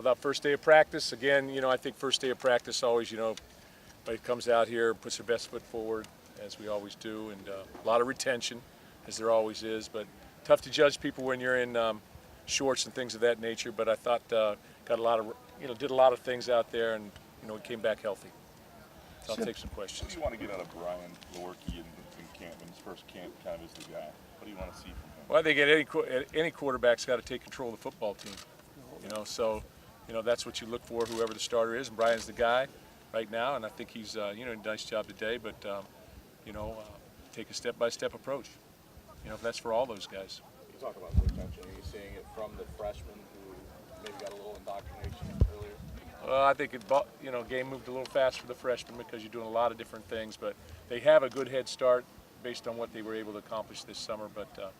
about first day of practice, again, I think first day of practice always, everybody comes out here, puts their best foot forward, as we always do, and a lot of retention, as there always is, but tough to judge people when you're in shorts and things of that nature, but I thought got a lot of, did a lot of things out there, and, we came back healthy. So I'll take some questions. What do you want to get out of Brian Lewerke in camp, in his first camp, kind of as the guy? What do you want to see from him? Well, I think any quarterback's got to take control of the football team, so, that's what you look for, whoever the starter is, and Brian's the guy right now, and I think he's, a nice job today, but, take a step-by-step approach, that's for all those guys. You talk about retention. Are you seeing it from the freshmen who maybe got a little indoctrination earlier? I think game moved a little fast for the freshmen because you're doing a lot of different things, but they have a good head start based on what they were able to accomplish this summer. But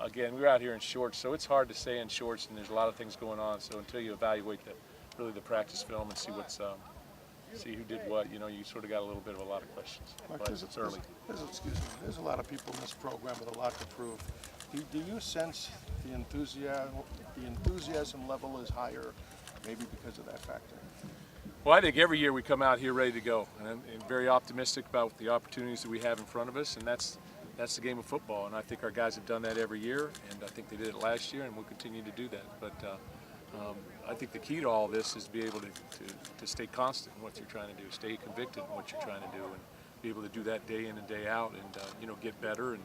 again, we were out here in shorts, so it's hard to say in shorts, and there's a lot of things going on. So until you evaluate really the practice film and see see who did what, you sort of got a little bit of a lot of questions. Mark, but it's early. There's a lot of people in this program with a lot to prove. Do you sense the enthusiasm level is higher, maybe because of that factor? Well, I think every year we come out here ready to go, and I'm very optimistic about the opportunities that we have in front of us, and that's the game of football. And I think our guys have done that every year, and I think they did it last year, and we'll continue to do that. But I think the key to all this is to be able to stay constant in what you're trying to do, stay convicted in what you're trying to do, and be able to do that day in and day out, and get better,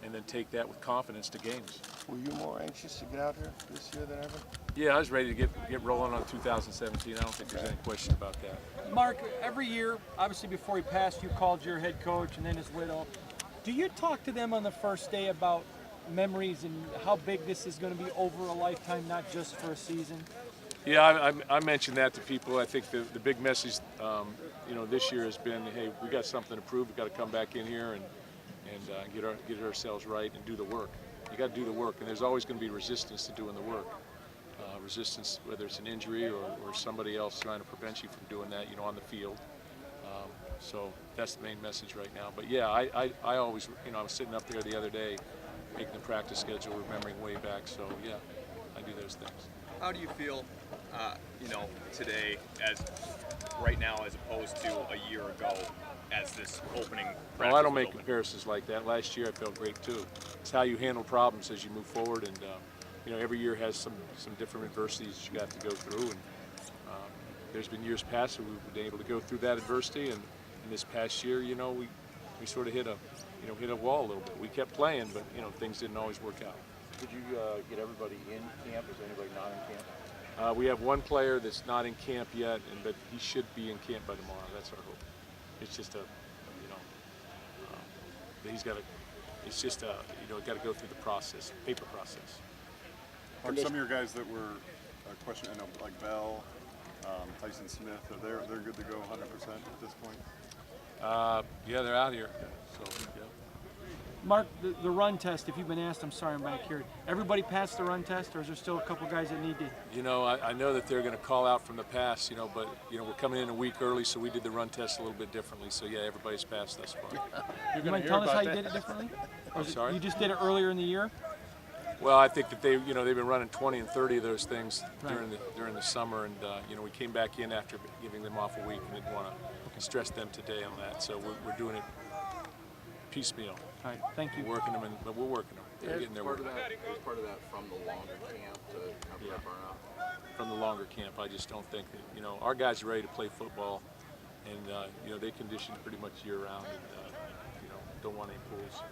and then take that with confidence to games. Were you more anxious to get out here this year than ever? Yeah, I was ready to get rolling on 2017. I don't think there's any question about that. Mark, every year, obviously before he passed, you called your head coach and then his widow. Do you talk to them on the first day about memories and how big this is going to be over a lifetime, not just for a season? Yeah, I mentioned that to people. I think the big message, this year has been, hey, we got something to prove. We got to come back in here and get ourselves right and do the work. You got to do the work, and there's always going to be resistance to doing the work. Resistance, whether it's an injury or somebody else trying to prevent you from doing that, on the field. So that's the main message right now. But yeah, I always, I was sitting up there the other day, making the practice schedule, remembering way back. So yeah, I do those things. How do you feel, today, as right now, as opposed to a year ago, as this opening? Well, I don't make comparisons like that. Last year I felt great too. It's how you handle problems as you move forward, and every year has some different adversities that you got to go through, and there's been years past where we've been able to go through that adversity, and in this past year, we sort of hit a wall a little bit. We kept playing, but things didn't always work out. Did you get everybody in camp? Is anybody not in camp? We have one player that's not in camp yet, but he should be in camp by tomorrow. That's our hope. It's just he's got to. It's just got to go through the process, paper process. Mark, some of your guys that were questioning, like Bell, Tyson Smith, they're good to go 100% at this point. Yeah, they're out here. So yeah. Mark, the run test, if you've been asked, I'm sorry, I'm back here. Everybody passed the run test, or is there still a couple guys that need to? I know that they're going to call out from the pass, but, we're coming in a week early, so we did the run test a little bit differently. So, yeah, everybody's passed thus far. You mind telling us how you did it differently? I'm sorry? You just did it earlier in the year? Well, I think that they've been running 20 and 30 of those things during the summer, and, we came back in after giving them off a week and didn't want to stress them today on that. So we're doing it piecemeal. All right, thank you. We're working them, but we're working them. They're getting their work. Is part of that from the longer camp to kind of burn out? From the longer camp, I just don't think that, our guys are ready to play football, and, they condition pretty much year-round, and, don't want any pools.